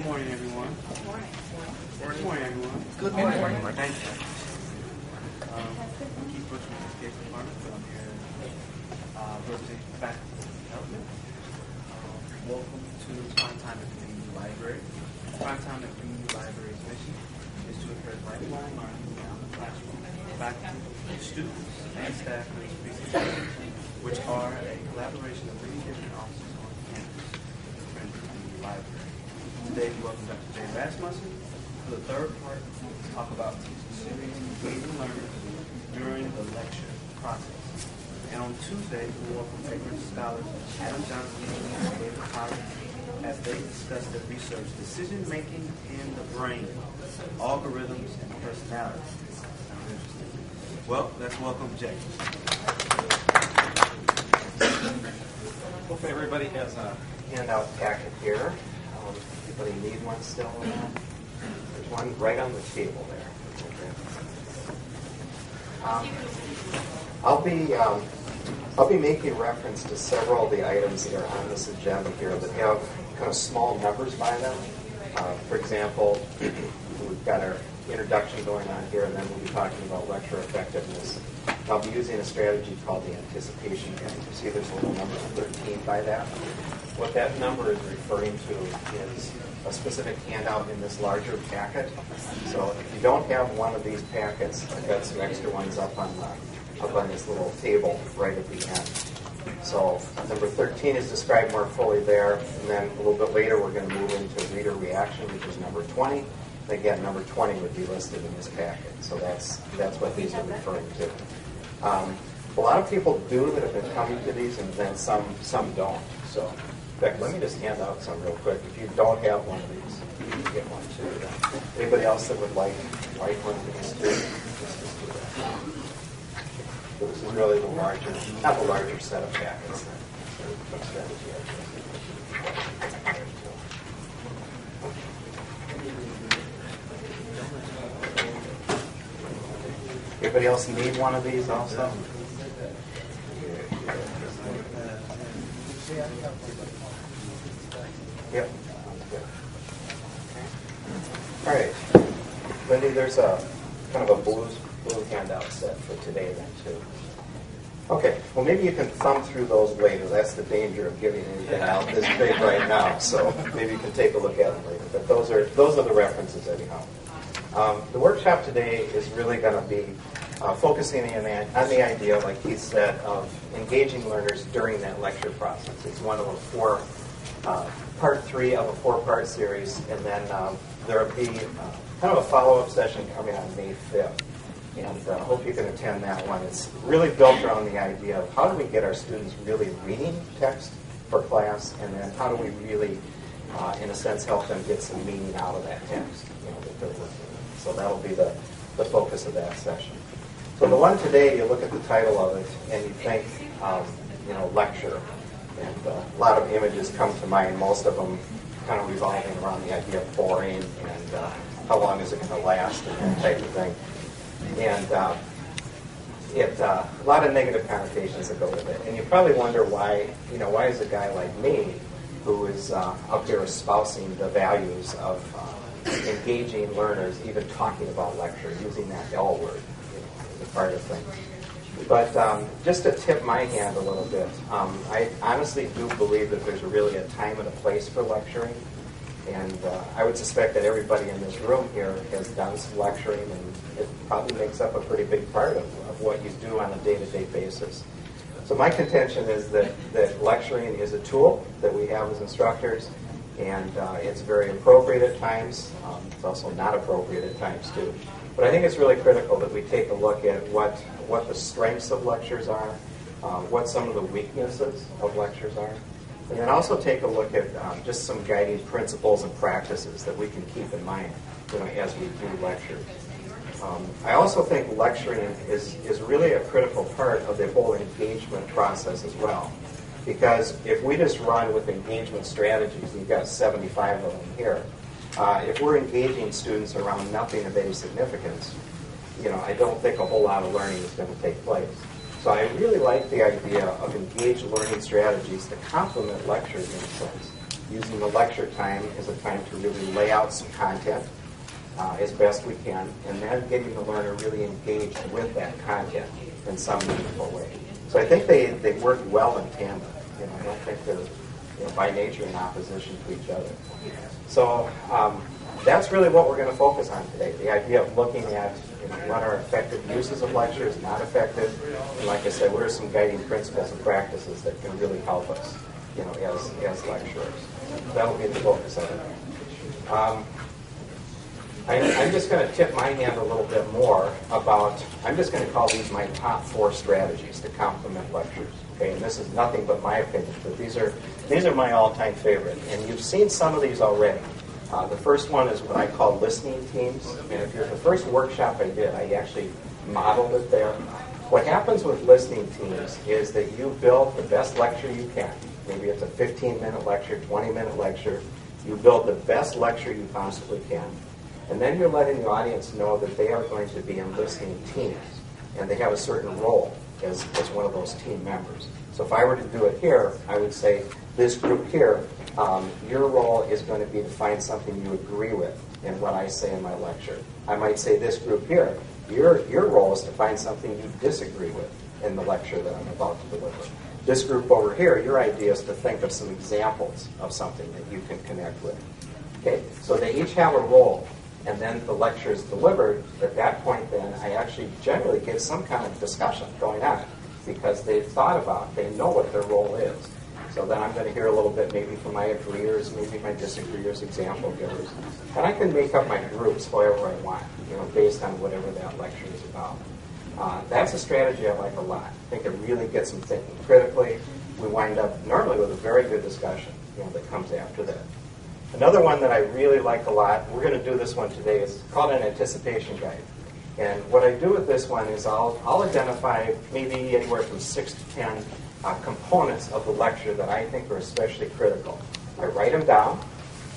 Good morning, everyone. Good morning. Good morning, everyone. Good morning. Thank you. I'm Keith Bush from the Education Department, but I'm here representing faculty development. Welcome to Prime Time at Community Library. Prime Time at Community Library's mission is to encourage lifelong learning beyond the classroom. Faculty, students, and staff of this presentation, which are a collaboration of many different offices on campus with the Friends of Community Library. Today, we welcome Dr. Jay Rasmussen for the third part to talk about teaching series engaging learners during the lecture process. And on Tuesday, we welcome Cambridge scholars Adam Johnson and David Collins as they discuss their research, decision-making in the brain, algorithms, and personality. Sounds interesting. Well, let's welcome Jay. Hopefully everybody has a handout packet here. Anybody need one still? There's one right on the table there. I'll be making reference to several of the items that are on this agenda here that have kind of small numbers by them. For example, we've got our introduction going on here, and then we'll be talking about lecture effectiveness. I'll be using a strategy called the anticipation gap. You see there's a little number 13 by that. What that number is referring to is a specific handout in this larger packet. So if you don't have one of these packets, I've got some extra ones up on this little table right at the end. So number 13 is described more fully there, and then a little bit later we're going to move into reader reaction, which is number 20. And again, number 20 would be listed in this packet. So that's what these are referring to. A lot of people do that have been coming to these, and then some don't. So in fact, let me just hand out some real quick. If you don't have one of these, you can get one too. Anybody else that would like one of these too? So this is really the larger, not the larger set of packets. Anybody else need one of these also? Yep. All right. Lindy, there's a kind of a blue handout set for today then too. Okay. Well, maybe you can thumb through those later. That's the danger of giving anything out this big right now. So maybe you can take a look at them later. But those are the references anyhow. The workshop today is really going to be focusing on the idea, like Keith said, of engaging learners during that lecture process. It's one of part 3 of a 4-part series, and then there will be kind of a follow-up session coming on May 5th. And I hope you can attend that one. It's really built around the idea of how do we get our students really reading text for class, and then how do we really, in a sense, help them get some meaning out of that text that they're working with. So that'll be the focus of that session. So the one today, you look at the title of it, and you think, lecture. And a lot of images come to mind, most of them kind of revolving around the idea of boring and how long is it going to last and that type of thing. And a lot of negative connotations that go with it. And you probably wonder why is a guy like me, who is up here espousing the values of engaging learners, even talking about lecture, using that L word, as a part of things. But just to tip my hand a little bit, I honestly do believe that there's really a time and a place for lecturing. And I would suspect that everybody in this room here has done some lecturing, and it probably makes up a pretty big part of what you do on a day-to-day basis. So my contention is that lecturing is a tool that we have as instructors, and it's very appropriate at times. It's also not appropriate at times, too. But I think it's really critical that we take a look at what the strengths of lectures are, what some of the weaknesses of lectures are, and then also take a look at just some guiding principles and practices that we can keep in mind as we do lectures. I also think lecturing is really a critical part of the whole engagement process as well. Because if we just run with engagement strategies, we've got 75 of them here, if we're engaging students around nothing of any significance, I don't think a whole lot of learning is going to take place. So I really like the idea of engaged learning strategies to complement lectures in a sense. using the lecture time as a time to really lay out some content as best we can, and then getting the learner really engaged with that content in some meaningful way. So I think they work well in tandem. I don't think they're by nature in opposition to each other. So that's really what we're going to focus on today, the idea of looking at what are effective uses of lectures, not effective, and like I said, what are some guiding principles and practices that can really help us as lecturers. That'll be the focus of it. I'm just going to tip my hand a little bit more about, I'm just going to call these my top 4 strategies to complement lectures. Okay, and this is nothing but my opinion, but these are my all-time favorite. And you've seen some of these already. The first one is what I call listening teams. And if you're the first workshop I did, I actually modeled it there. What happens with listening teams is that you build the best lecture you can. Maybe it's a 15-minute lecture, 20-minute lecture. You build the best lecture you possibly can. And then you're letting the audience know that they are going to be in listening teams. And they have a certain role as one of those team members. So if I were to do it here, I would say, this group here, your role is going to be to find something you agree with in what I say in my lecture. I might say, this group here, your role is to find something you disagree with in the lecture that I'm about to deliver. This group over here, your idea is to think of some examples of something that you can connect with. Okay, so they each have a role, and then the lecture is delivered. At that point, then, I actually generally get some kind of discussion going on because they've thought about, they know what their role is. So then I'm going to hear a little bit maybe from my agreeers, maybe my disagreeers, example givers. And I can make up my groups however I want, based on whatever that lecture is about. That's a strategy I like a lot. I think it really gets them thinking critically. We wind up normally with a very good discussion that comes after that. Another one that I really like a lot, we're going to do this one today, is called an anticipation guide. And what I do with this one is I'll identify maybe anywhere from 6 to 10 components of the lecture that I think are especially critical. I write them down,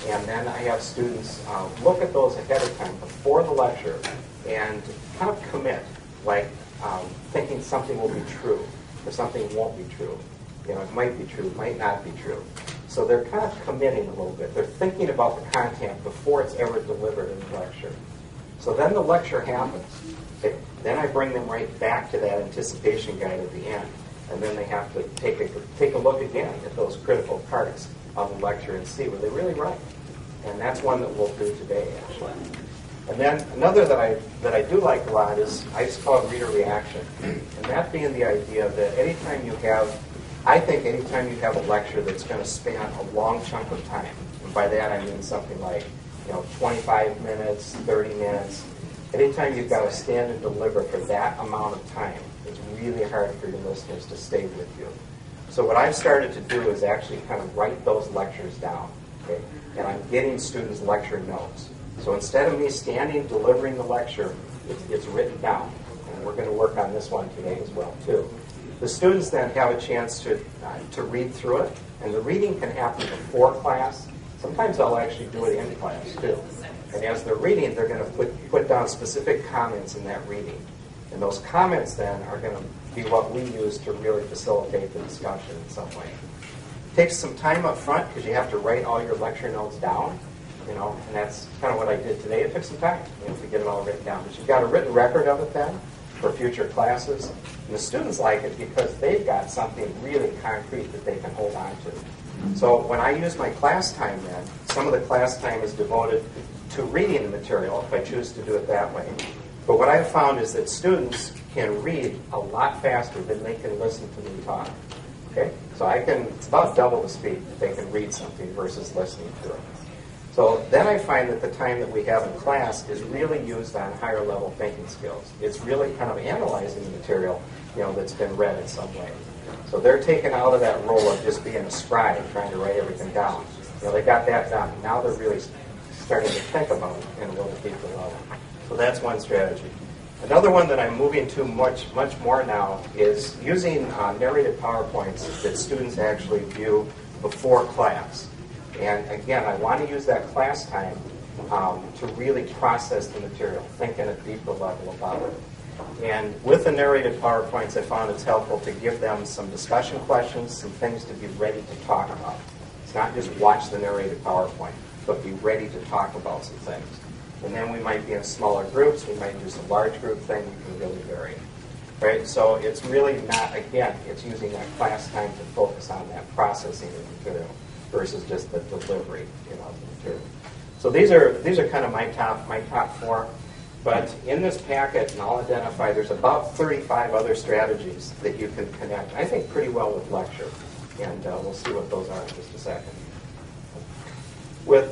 and then I have students look at those ahead of time before the lecture and kind of commit, like thinking something will be true or something won't be true. It might be true, might not be true. So they're kind of committing a little bit. They're thinking about the content before it's ever delivered in the lecture. So then the lecture happens. Okay? Then I bring them right back to that anticipation guide at the end. And then they have to take a look again at those critical parts of the lecture and see were they really right. And that's one that we'll do today, actually. And then another that I do like a lot is, I just call it reader reaction. And that being the idea that anytime you have a lecture that's going to span a long chunk of time, and by that I mean something like 25 minutes, 30 minutes, anytime you've got to stand and deliver for that amount of time, it's really hard for your listeners to stay with you. So what I've started to do is actually kind of write those lectures down. Okay? And I'm getting students lecture notes. So instead of me standing delivering the lecture, it's written down. And we're going to work on this one today as well, too. The students then have a chance to read through it. And the reading can happen before class. Sometimes I'll actually do it in class, too. And as they're reading, they're going to put down specific comments in that reading. And those comments then are going to be what we use to really facilitate the discussion in some way. It takes some time up front because you have to write all your lecture notes down, and that's kind of what I did today. It took some time to get it all written down. But you've got a written record of it then for future classes. And the students like it because they've got something really concrete that they can hold on to. So when I use my class time then, some of the class time is devoted to reading the material if I choose to do it that way. But what I've found is that students can read a lot faster than they can listen to me talk. Okay? So it's about double the speed that they can read something versus listening to it. So then I find that the time that we have in class is really used on higher level thinking skills. It's really kind of analyzing the material, that's been read in some way. So they're taken out of that role of just being a scribe, trying to write everything down. They got that done. Now they're really starting to think about it in a little deeper level. So that's one strategy. Another one that I'm moving to much more now is using narrated PowerPoints that students actually view before class. And again, I want to use that class time to really process the material, think at a deeper level about it. And with the narrated PowerPoints, I found it's helpful to give them some discussion questions, some things to be ready to talk about. not just watch the narrated PowerPoint, but be ready to talk about some things. And then we might be in smaller groups. We might do some large group thing. We can really vary. Right? So it's really not, again, it's using that class time to focus on that processing of material versus just the delivery of the material. So these are kind of my top 4. But in this packet, and I'll identify, there's about 35 other strategies that you can connect, I think, pretty well with lecture. And we'll see what those are in just a second. With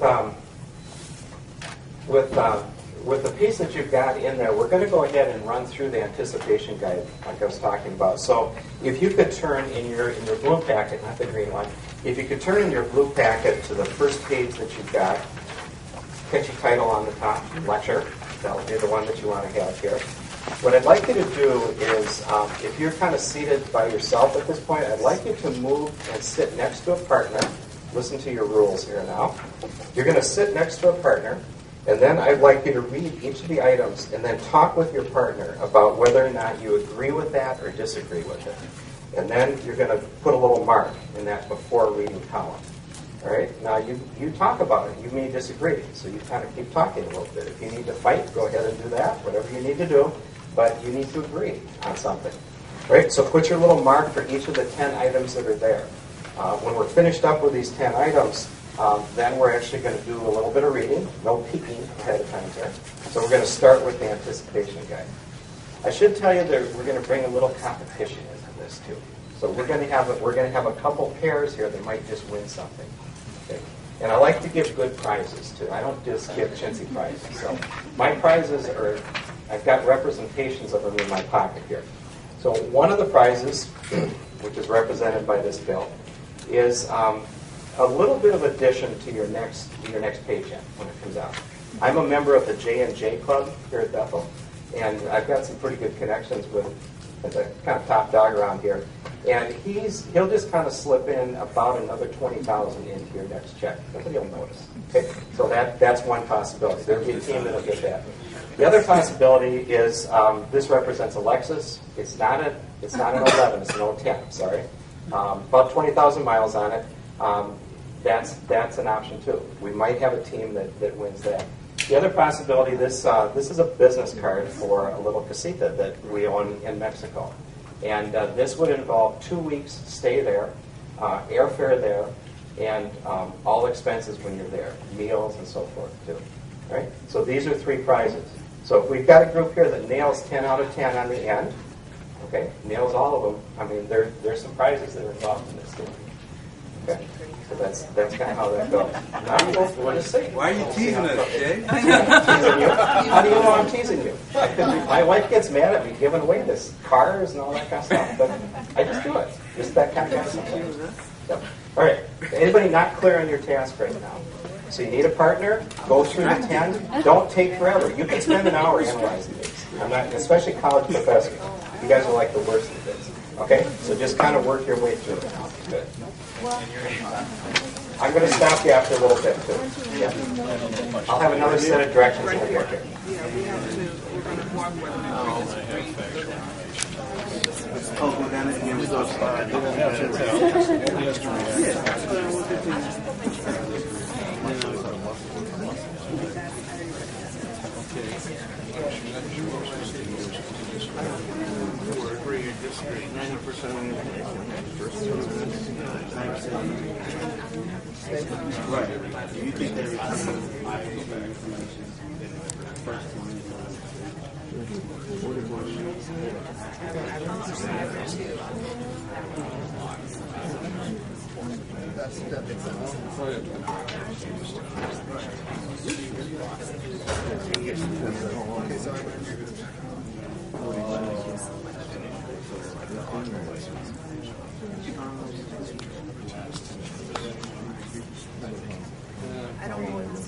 the piece that you've got in there, we're going to go ahead and run through the anticipation guide like I was talking about. So if you could turn in your blue packet, not the green one, if you could turn in your blue packet to the first page that you've got, catchy title on the top, lecture. That'll be the one that you want to have here. What I'd like you to do is, if you're kind of seated by yourself at this point, I'd like you to move and sit next to a partner. Listen to your rules here now. You're going to sit next to a partner, and then I'd like you to read each of the items and then talk with your partner about whether or not you agree with that or disagree with it. And then you're going to put a little mark in that before reading column. All right? Now, you talk about it. You may disagree, so you kind of keep talking a little bit. If you need to fight, go ahead and do that, whatever you need to do, but you need to agree on something. All right? So put your little mark for each of the 10 items that are there. When we're finished up with these 10 items, then we're actually going to do a little bit of reading, no peeking ahead of time here. So we're going to start with the anticipation guide. I should tell you that we're going to bring a little competition into this too. So we're going to have a couple pairs here that might just win something. Okay? And I like to give good prizes too. I don't just give chintzy prizes. So my prizes are, I've got representations of them in my pocket here. So one of the prizes, which is represented by this bill, is a little bit of addition to your next paycheck when it comes out. I'm a member of the J&J Club here at Bethel, and I've got some pretty good connections with the kind of top dog around here. And he'll just kind of slip in about another $20,000 into your next check. Nobody will notice. Okay, so that's one possibility. There'll be a team that'll get that. The other possibility is this represents a Lexus. It's not an 11. It's an 010. Sorry, about 20,000 miles on it. That's an option too. We might have a team that wins that. The other possibility, this is a business card for a little casita that we own in Mexico. And this would involve 2 weeks stay there, airfare there, and all expenses when you're there, meals and so forth too. Right? So these are 3 prizes. So if we've got a group here that nails 10 out of 10 on the end, okay, nails all of them, I mean, there's some prizes that are involved in this too. Okay, so that's kind of how that goes. Now we'll just see. Why are you teasing us, Jay? How do you know I'm teasing you? My wife gets mad at me giving away this cars and all that kind of stuff, but I just do it. Just that kind of stuff. Yep. All right. Anybody not clear on your task right now? So you need a partner. Go through the 10. Don't take forever. You can spend an hour analyzing these. I'm not, especially college professors. You guys are like the worst at this. Okay? So just kind of work your way through it. Good. I'm going to stop you after a little bit, too. Yeah. I'll have another set of directions in the book here. Agree or disagree? 90% right. You think that I don't know what this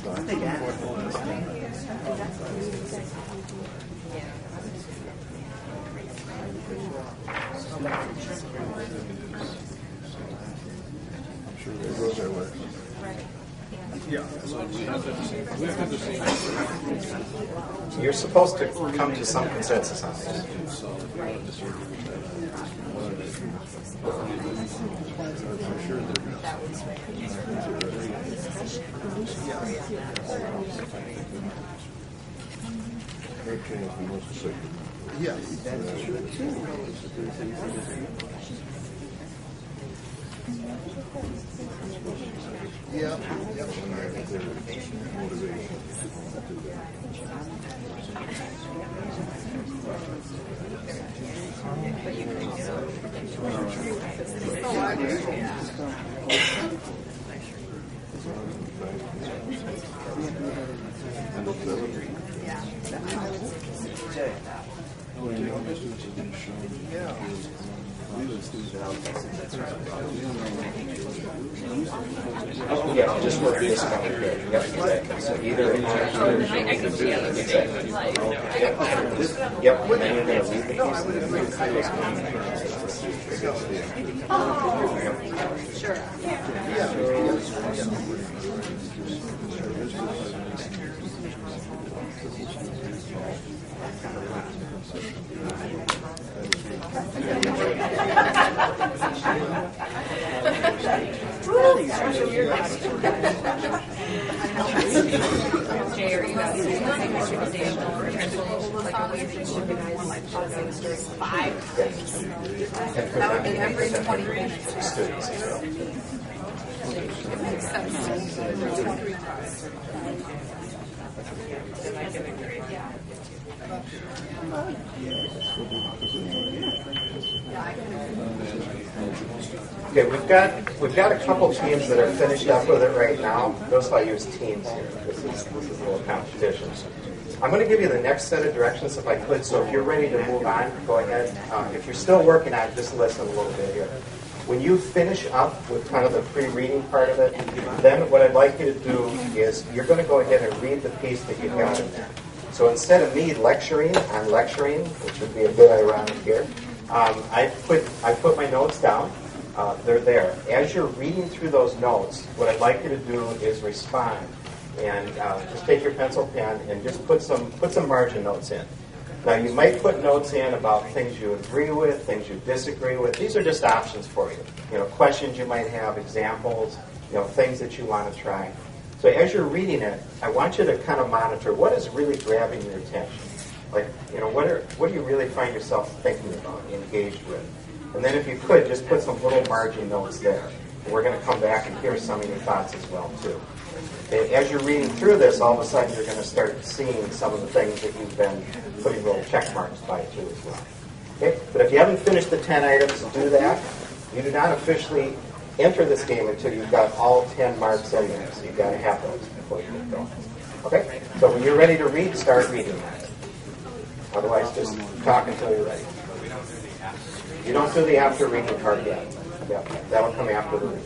You're supposed to come to some consensus on this. Yeah, just work this one here. Yep, exactly. So either I can see it. Exactly. Yep. And then you're going to read the piece and then read the Sure. Jay, are you guys doing five? That would be every 20 minutes. It makes sense. Okay, we've got a couple teams that are finished up with it right now. Notice I use teams here. This is a little competition. I'm going to give you the next set of directions if I could. So if you're ready to move on, go ahead. If you're still working on it, just listen a little bit here. When you finish up with kind of the pre-reading part of it, then what I'd like you to do is you're going to go ahead and read the piece that you've got in there. So instead of me lecturing, I'm lecturing, which would be a bit ironic here. I put my notes down. They're there. As you're reading through those notes, what I'd like you to do is respond. And just take your pencil pen and just put some margin notes in. Now, you might put notes in about things you agree with, things you disagree with. These are just options for you. You know, questions you might have, examples, you know, things that you want to try. So as you're reading it, I want you to kind of monitor what is really grabbing your attention. Like, you know, what do you really find yourself thinking about, engaged with? And then if you could, just put some little margin notes there. We're going to come back and hear some of your thoughts as well, too. Okay, as you're reading through this, all of a sudden you're going to start seeing some of the things that you've been putting little check marks by, too, as well. Okay? But if you haven't finished the 10 items, do that. You do not officially enter this game until you've got all 10 marks in there. So you've got to have those before you get going. Okay? So when you're ready to read, start reading that. Otherwise, just talk until you're ready. You don't do the after reading part yet. Yeah, that'll come after the reading.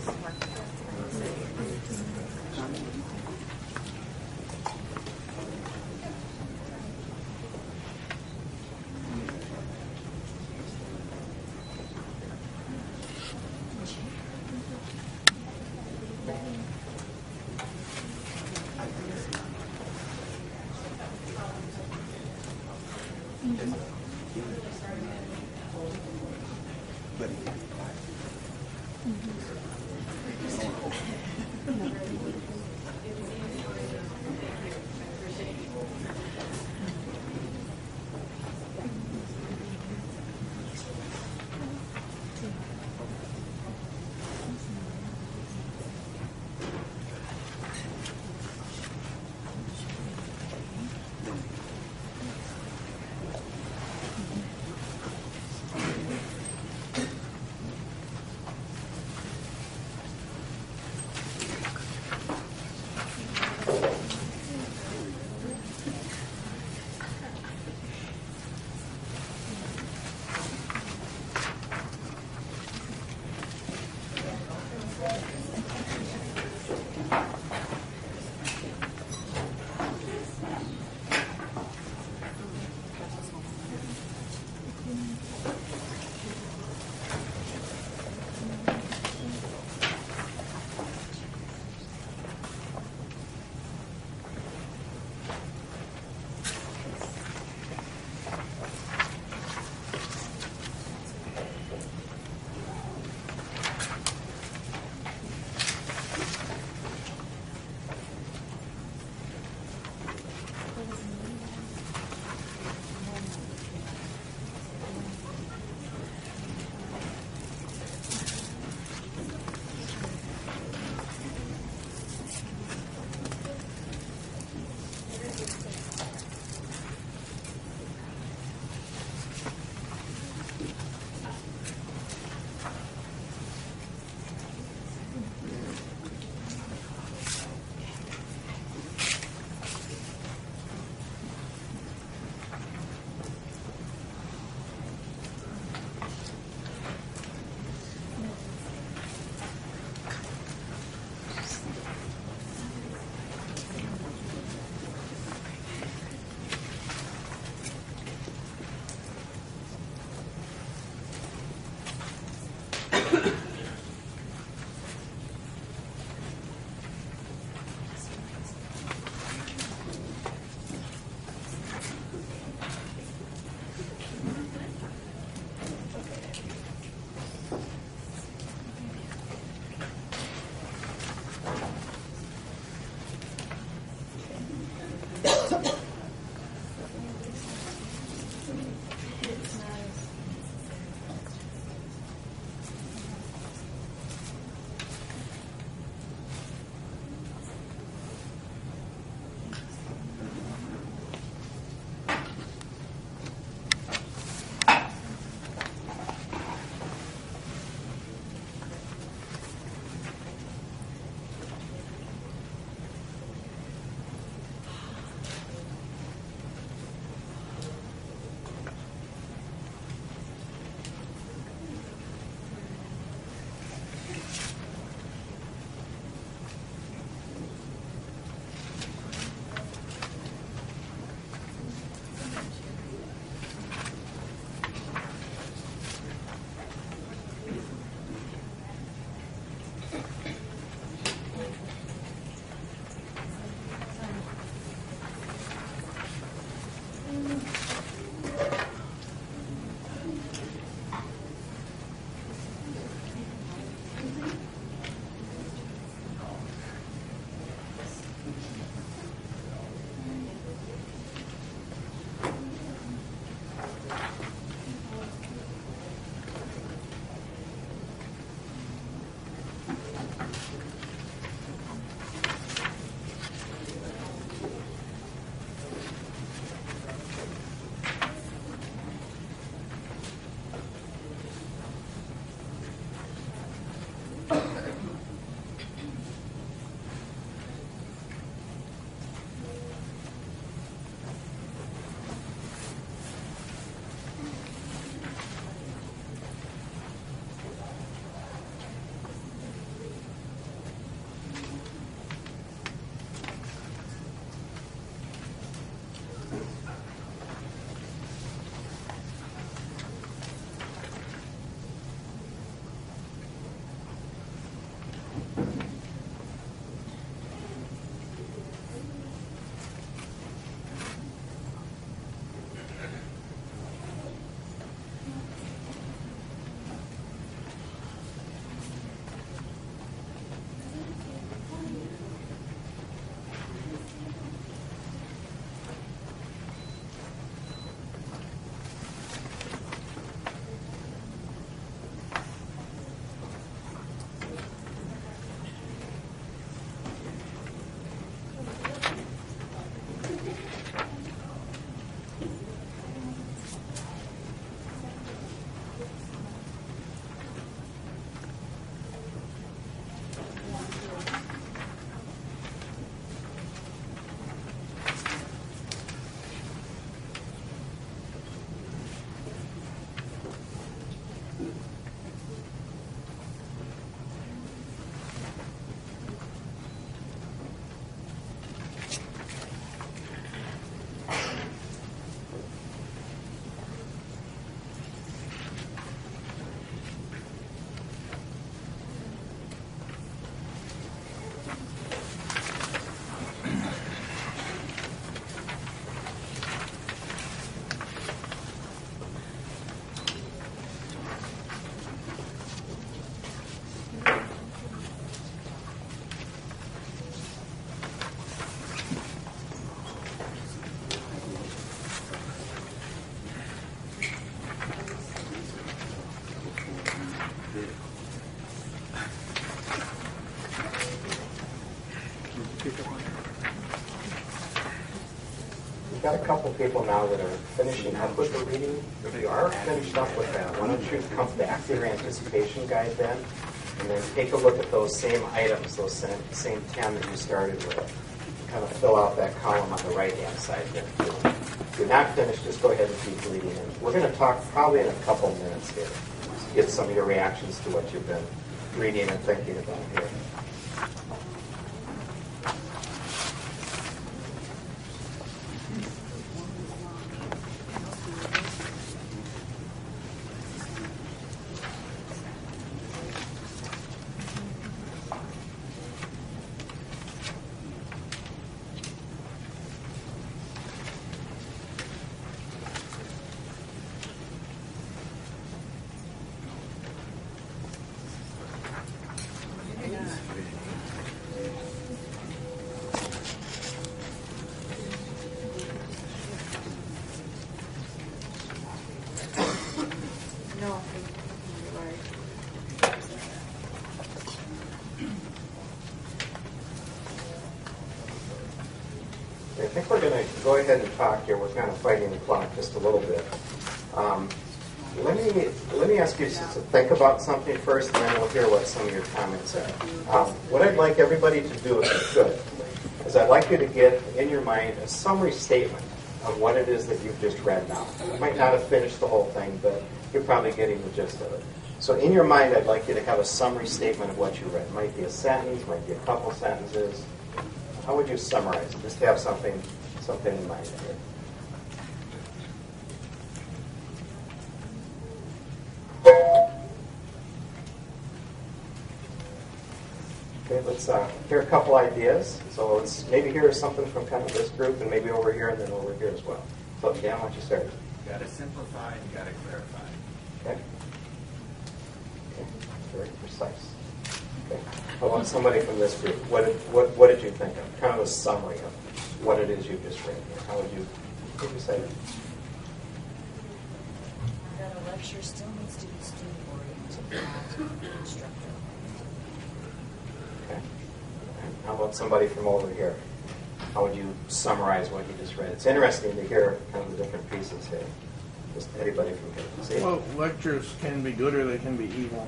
got a couple people now that are finishing up with the reading. If you are finished up with that, why don't you come back to your anticipation guide then, and then take a look at those same items, those same 10 that you started with. Kind of fill out that column on the right-hand side there. If you're not finished, just go ahead and keep reading. And we're going to talk probably in a couple minutes here to get some of your reactions to what you've been reading and thinking about here. I think we're going to go ahead and talk here. We're kind of fighting the clock just a little bit. Let me ask you to think about something first, and then we'll hear what some of your comments are. What I'd like everybody to do, if you could, is I'd like you to get in your mind a summary statement of what it is that you've just read now. You might not have finished the whole thing, but you're probably getting the gist of it. So in your mind, I'd like you to have a summary statement of what you read. It might be a sentence, might be a couple sentences. How would you summarize it? Just to have something in mind here. Okay, let's hear a couple ideas. So let's maybe hear something from kind of this group, and maybe over here, and then over here as well. So Dan, why don't you start? You got to simplify and you got to clarify. Okay. Very precise. Okay. I want somebody from this group. What did you think of? Kind of a summary of what it is you just read here. How would you say it? That a lecture still needs to be student-oriented, not instructor. Okay. How about somebody from over here? How would you summarize what you just read? It's interesting to hear kind of the different pieces here. Just anybody from here. See? Well, lectures can be good or they can be evil.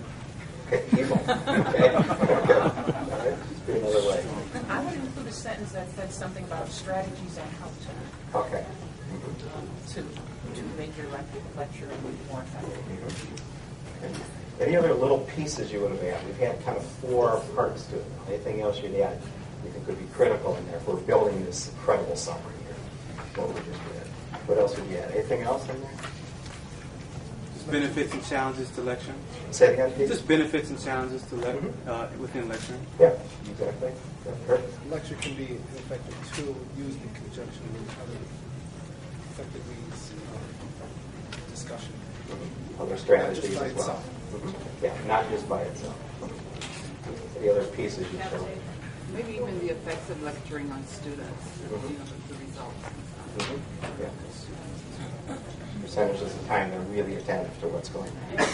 Okay, evil. Okay. All right. Let's do another way. I would include a sentence that said something about strategies on how Okay. to make your lecture more effective. Okay. Any other little pieces you would have added? We've had kind of 4 parts to it. Anything else you'd add you think would be critical in there if we're building this incredible summary here? What we just read. What else would you add? Anything else in there? Benefits and challenges to lecturing. Say it again, Pete. Just benefits and challenges to within lecturing. Yeah, exactly. Yeah, Kurt? Lecture can be an effective tool used in conjunction with other effective means discussion. Other strategies Not just by as well. itself. Yeah, not just by itself. The other pieces you showed. Maybe even the effects of lecturing on students, the results. Yeah. Percentages of the time they're really attentive to what's going on.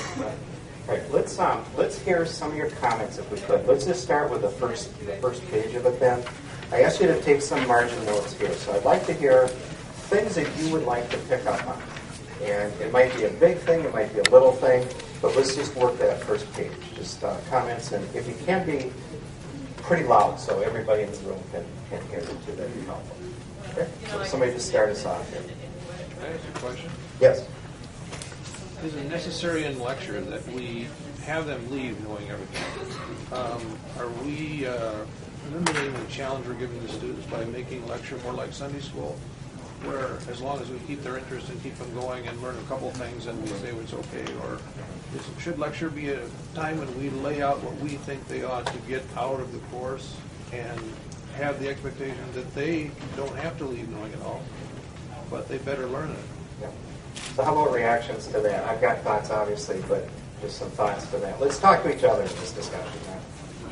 All right, let's hear some of your comments if we could. Let's just start with the first page of it then. I asked you to take some margin notes here, so I'd like to hear things that you would like to pick up on. And it might be a big thing, it might be a little thing, but let's just work that first page. Just comments, and if you can be pretty loud so everybody in the room can hear you too, that'd be helpful. Okay? So somebody just start us off here. Can I ask you a question? Yes. Is it necessary in lecture that we have them leave knowing everything? Are we eliminating the challenge we're giving the students by making lecture more like Sunday school, where as long as we keep their interest and keep them going and learn a couple things and we say it's okay? Or should lecture be a time when we lay out what we think they ought to get out of the course and have the expectation that they don't have to leave knowing it all, but they better learn it? Yeah. So how about reactions to that? I've got thoughts, obviously, but just some thoughts to that. Let's talk to each other in this discussion,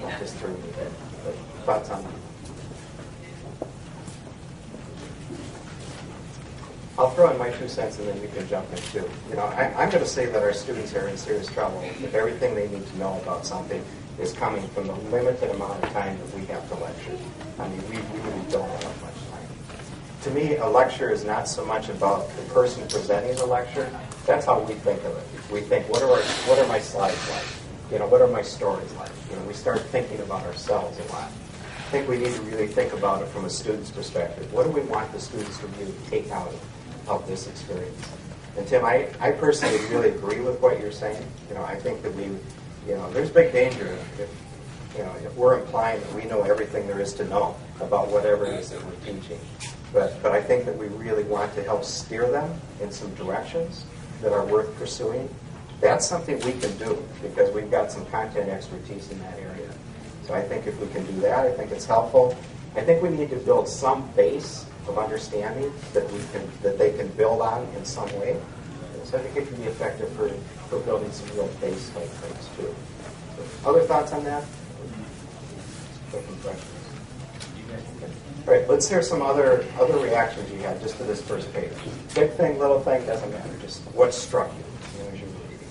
not just through me. But thoughts on that? I'll throw in my 2 cents and then you can jump in too. You know, I'm going to say that our students are in serious trouble if everything they need to know about something is coming from the limited amount of time that we have to lecture. I mean, we really don't have much time. to me, a lecture is not so much about the person presenting the lecture. That's how we think of it. We think, what are my slides like? What are my stories like? We start thinking about ourselves a lot. I think we need to really think about it from a student's perspective. What do we want the students to really take out of this experience? And Tim, I personally really agree with what you're saying. I think that there's big danger if we're implying that we know everything there is to know about whatever it is that we're teaching. But I think that we really want to help steer them in some directions that are worth pursuing. That's something we can do because we've got some content expertise in that area. So I think if we can do that, I think it's helpful. I think we need to build some base of understanding that they can build on in some way. So I think it can be effective for building some real base type things too. So, other thoughts on that? Questions? All right, let's hear some other reactions you had just to this first page. Big thing, little thing, doesn't matter. Just what struck you as you were reading.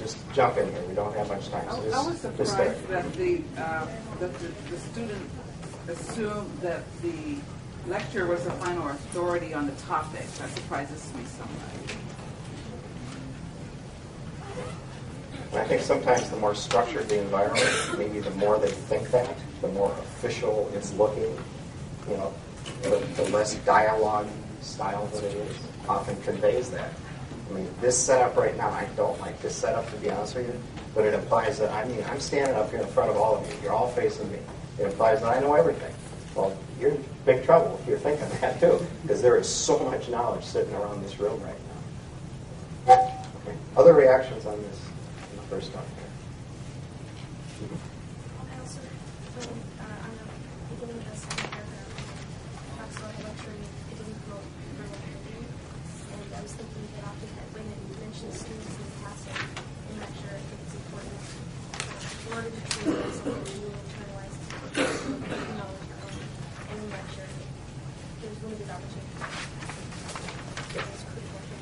Just jump in here. We don't have much time. So I was surprised that the student assumed that the lecturer was the final authority on the topic. That surprises me so much. And I think sometimes the more structured the environment, maybe the more they think that, the more official it's looking, the less dialogue style that it is, often conveys that. I mean, this setup right now, I don't like this setup, to be honest with you, but it implies that, I'm standing up here in front of all of you. You're all facing me. It implies that I know everything. Well, you're in big trouble if you're thinking that, too, because there is so much knowledge sitting around this room right now. Okay. Other reactions on this? First one here. Also, on the beginning of the second paragraph, talks about the lecture, it didn't promote reliability. And I was thinking that often that when it mentions students in the classroom in lecture, I think it's important in order to create something new and internalize knowledge and in lecture, there's limited opportunity. It's critical for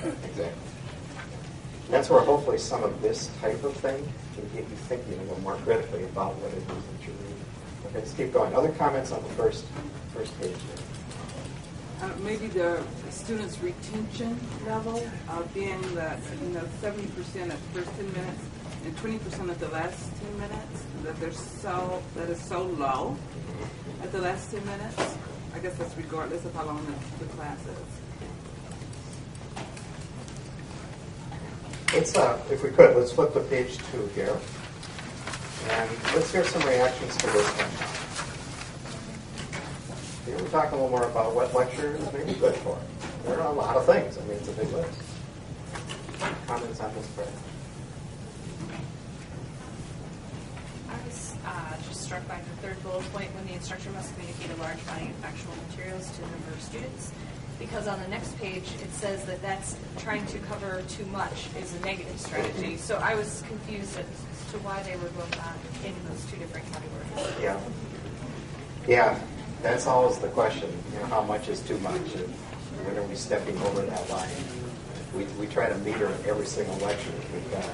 Exactly. That's where hopefully some of this type of thing can get you thinking a little more critically about what it is that you're reading. Okay, let's keep going. Other comments on the first page here? Maybe the students' retention level being that 70% at the first 10 minutes and 20% at the last 10 minutes. That is so low at the last 10 minutes. I guess that's regardless of how long the class is. If we could, let's flip to page 2 here. And let's hear some reactions to this one. Here we're talking a little more about what lecture is maybe good for. There are a lot of things. I mean, it's a big list. Comments on this part? I was just struck by the third bullet point, when the instructor must communicate a large body of factual materials to a number of students. Because on the next page, it says that that's trying to cover too much is a negative strategy. So I was confused as to why they were both in those two different categories. Yeah, that's always the question. How much is too much? And when are we stepping over that line? We try to meter in every single lecture. We've got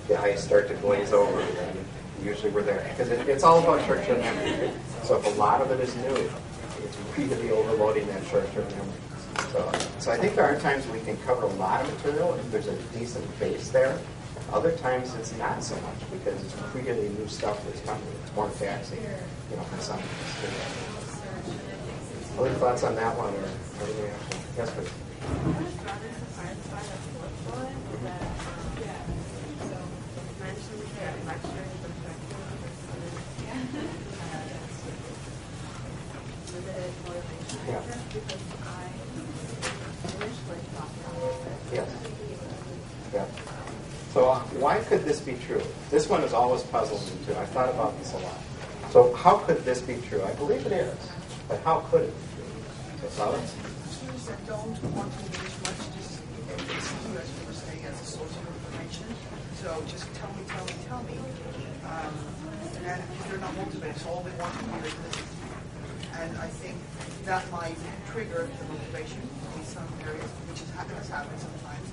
the eyes start to glaze over, and usually we're there. Because it's all about short-term memory. So if a lot of it is new, it's really overloading that short-term memory. So I think there are times we can cover a lot of material if there's a decent base there. Other times it's not so much because it's really new stuff that's coming. It's more taxing, for some of us. Other thoughts on that one or other reaction? Yes, please. Yeah. Yes. Yeah. So why could this be true? This one has always puzzled me too. I've thought about this a lot. So how could this be true? I believe it is, but how could it be true? So Students that don't want to engage much, just see you as you were saying as a source of information. So just tell me. And if they're not motivated, so all they want to hear is listen. And I think that might trigger the motivation in some areas, which has happened sometimes.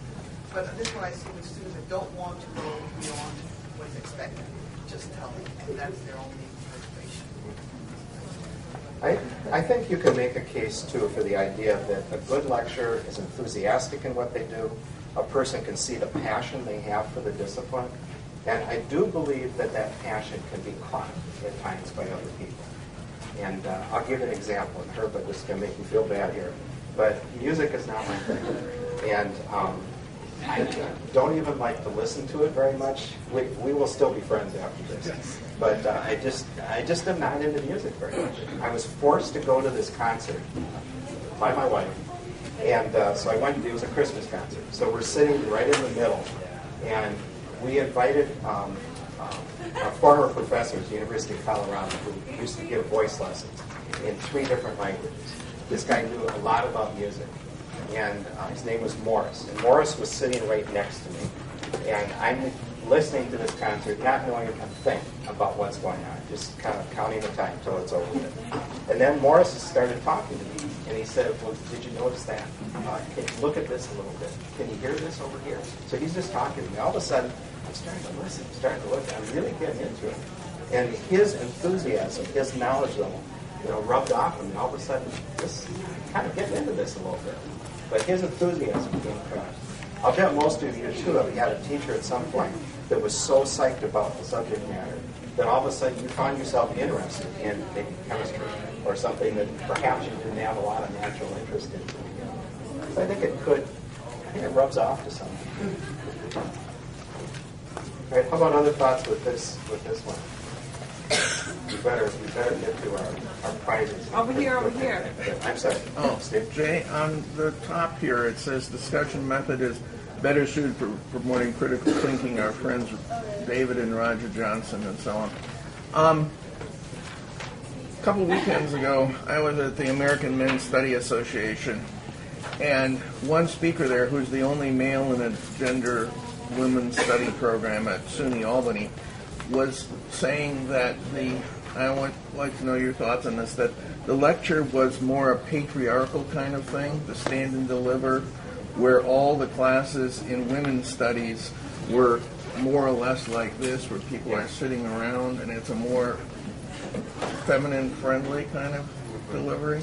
But this is what I see with students that don't want to go beyond what is expected. Just tell them, and that's their only motivation. I think you can make a case, too, for the idea that a good lecturer is enthusiastic in what they do. A person can see the passion they have for the discipline. And I do believe that that passion can be caught at times by other people. And I'll give an example. And Herb, this is going to make you feel bad here. But music is not my thing. And I don't even like to listen to it very much. We will still be friends after this. But I just am not into music very much. I was forced to go to this concert by my wife. And so I went, it was a Christmas concert. So we're sitting right in the middle. And we invited our former professors at the University of Colorado who used to give voice lessons in 3 different languages. This guy knew a lot about music. And his name was Morris. And Morris was sitting right next to me. And I'm listening to this concert, not knowing a thing about what's going on, just kind of counting the time until it's over with. And then Morris started talking to me. And he said, well, did you notice that? Can you look at this a little bit? Can you hear this over here? So he's just talking to me. All of a sudden, I'm starting to listen, starting to look. I'm really getting into it. And his enthusiasm, his knowledge level, rubbed off on me. All of a sudden, just kind of getting into this a little bit. But his enthusiasm came across. I'll bet most of you, too, have had a teacher at some point that was so psyched about the subject matter that all of a sudden you found yourself interested in maybe chemistry or something that perhaps you didn't have a lot of natural interest in. So I think it rubs off to some. All right, how about other thoughts with this one? We better get to our prizes. Over here. I'm sorry. Oh, Steve. Jay, on the top here it says discussion method is better suited for promoting critical thinking. Our friends David and Roger Johnson and so on. A couple weekends ago, I was at the American Men's Study Association, and one speaker there, who's the only male in a gender women's study program at SUNY Albany, was saying that I would like to know your thoughts on this, that the lecture was more a patriarchal kind of thing, the stand and deliver, where all the classes in women's studies were more or less like this, where people are sitting around, and it's a more feminine-friendly kind of delivery.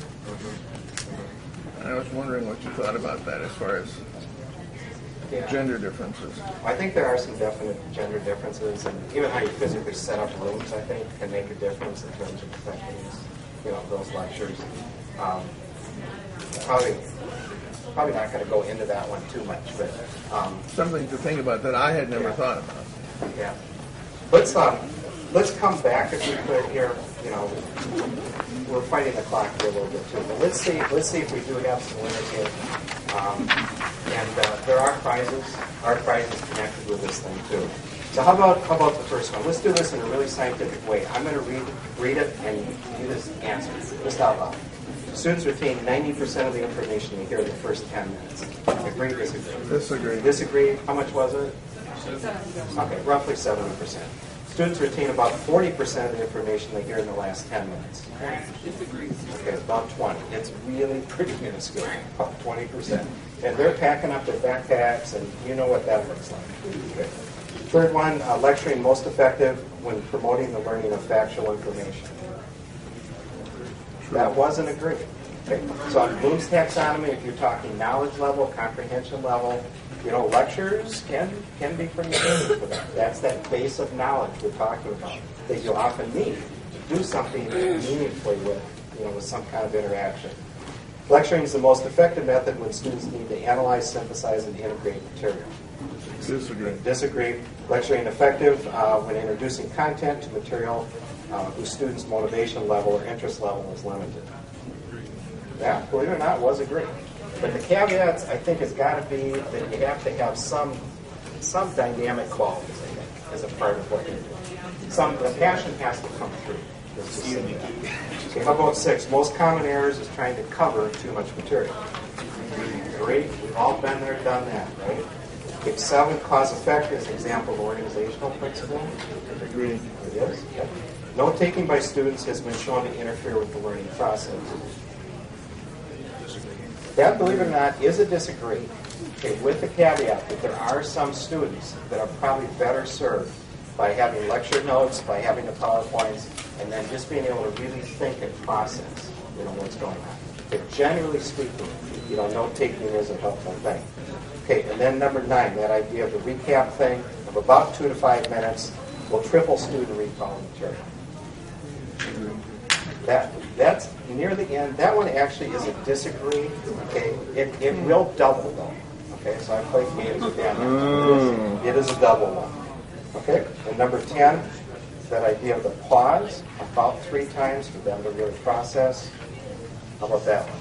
And I was wondering what you thought about that as far as gender differences. I think there are some definite gender differences, and even how you physically set up rooms, I think, can make a difference in terms of affecting those lectures. Probably not going to go into that one too much, but something to think about that I had never thought about. Yeah. Let's come back if we could here. We're fighting the clock here a little bit too, but let's see if we do have some winners here. And there are prizes connected with this thing too. So how about the first one? Let's do this in a really scientific way. I'm going to read it, and you just answer just out loud. Students retain 90% of the information they hear in the first 10 minutes. Agree, disagree? Disagree. Disagree. How much was it? 70%. Okay, roughly 70%. Students retain about 40% of the information they hear in the last 10 minutes. Disagree. Okay, about 20. It's really pretty minuscule, about 20%. And they're packing up their backpacks, and you know what that looks like. Okay. Third one, lecturing most effective when promoting the learning of factual information. That wasn't agreed. Okay. So on Bloom's taxonomy, if you're talking knowledge level, comprehension level, lectures can be pretty good for that. That's that base of knowledge we're talking about that you'll often need to do something meaningfully with some kind of interaction. Lecturing is the most effective method when students need to analyze, synthesize, and integrate material. Disagree. Lecturing effective when introducing content to material whose students' motivation level or interest level is limited. Yeah, believe it or not, was agreed. But the caveats, I think, has got to be that you have to have some dynamic qualities, I think, as a part of what you're doing. The passion has to come through. Okay, how about 6? Most common errors is trying to cover too much material. Agree? We've all been there, done that, right? Okay, 7, cause-effect is an example of organizational principle. Agree? It is. Yeah. Note-taking by students has been shown to interfere with the learning process. That, believe it or not, is a disagree. Okay, with the caveat that there are some students that are probably better served by having lecture notes, by having the PowerPoints, and then just being able to really think and process, what's going on. But generally speaking, note-taking is a helpful thing. Okay, and then number 9, that idea of the recap thing of about 2 to 5 minutes will triple student recall material. That's near the end. That one actually is a disagree. Okay, it will double though. Okay, so I played games with that. It is a double one. Okay, and number 10, that idea of the pause about 3 times for them to really process. How about that one?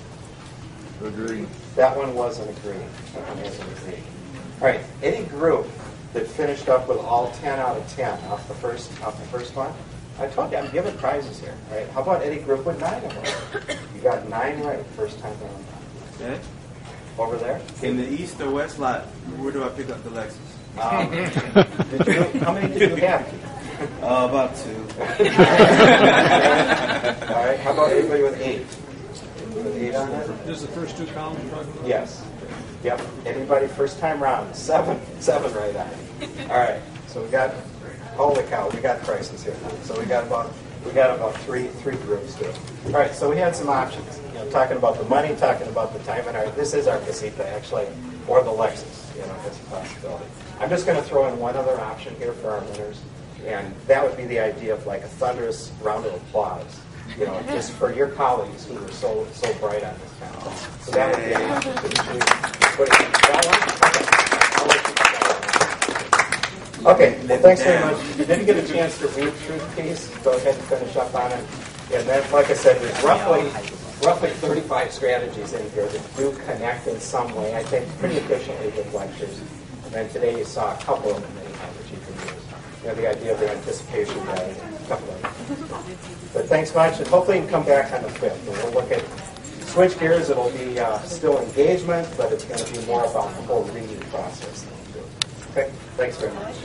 Agreed. That one wasn't agreed. That one wasn't agreed. All right, any group that finished up with all 10 out of 10 off the first one, I told you I'm giving prizes here. All right, how about any group with 9 of them? You got 9 right first time around. Okay. Over there? In the east or west lot, where do I pick up the Lexus? How many did you have? About 2. All right, how about anybody with 8? With 8 on it? This is the first 2 columns you're talking about? Yes. Yep. Anybody first time round? 7 right on it. All right. So we got, holy cow, we got prices here. So we got about three groups here. All right. So we had some options. Talking about the money, talking about the time, and this is our casita actually, or the Lexus. That's a possibility. I'm just going to throw in one other option here for our winners, and that would be the idea of like a thunderous round of applause. Just for your colleagues who were so bright on this panel. So that would be an option. Okay, well, thanks very much. If you didn't get a chance to read through the piece, go ahead and finish up on it. And then, like I said, there's roughly 35 strategies in here that do connect in some way, I think, pretty efficiently with lectures. And then today you saw a couple of them anyhow that you can use. The idea of the anticipation guide, a couple of them. But thanks much, and hopefully you can come back on the 5th. And we'll look at switch gears. It'll be still engagement, but it's going to be more about the whole reading process. Okay, thanks very much.